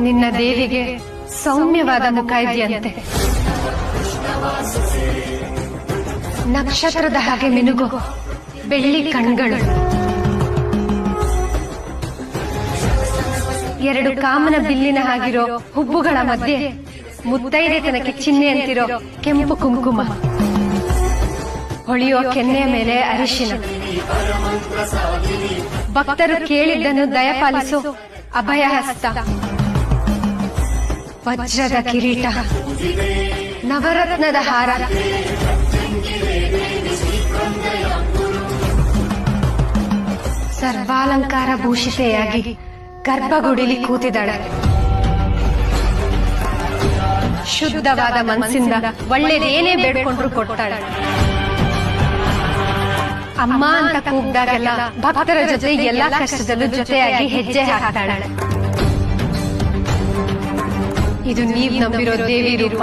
ನಿನ್ನ ದೇವಿಗೆ ಸೌಮ್ಯವಾದ ಮುಖ ಇದೆಯಂತೆ. ನಕ್ಷತ್ರದ ಹಾಗೆ ಮಿನುಗು ಬೆಳ್ಳಿ ಕಣ್ಗಳು, ಎರಡು ಕಾಮನ ಬಿಲ್ಲಿನ ಹಾಗಿರೋ ಹುಬ್ಬುಗಳ ಮಧ್ಯೆ ಮುತ್ತೈದೆತನಕ್ಕೆ ಚಿಹ್ನೆ ಅಂತಿರೋ ಕೆಂಪು ಕುಂಕುಮ, ಹೊಳೆಯೋ ಕೆನ್ನೆಯ ಮೇಲೆ ಅರಿಶಿನ, ಭಕ್ತರು ಕೇಳಿದ್ದನ್ನು ದಯಪಾಲಿಸೋ ಅಭಯ ಹಸ್ತ, ವಜ್ರದ ಕಿರೀಟ, ನವರತ್ನದ ಹಾರ, ಸರ್ವಾಲಂಕಾರ ಭೂಷಿತೆಯಾಗಿ ಗರ್ಭಗುಡಿಲಿ ಕೂತಿದ್ದಾಳೆ. ಶುದ್ಧವಾದ ಮನಸ್ಸಿಂದ ಒಳ್ಳೇದೇನೇ ಬೇಡ್ಕೊಂಡ್ರು ಕೊಡ್ತಾಳೆ. ಅಮ್ಮ ಅಂತ ಕೂಗ್ದಾಗೆಲ್ಲ ಭಕ್ತರ ಜೊತೆ ಎಲ್ಲಾ ಕಷ್ಟದಲ್ಲೂ ಜೊತೆಯಾಗಿ ಹೆಜ್ಜೆ ಹಾಕ್ತಾಳೆ. ಇದು ನೀವ್ ನಂಬಿರೋ ದೇವಿ ರೂಪ.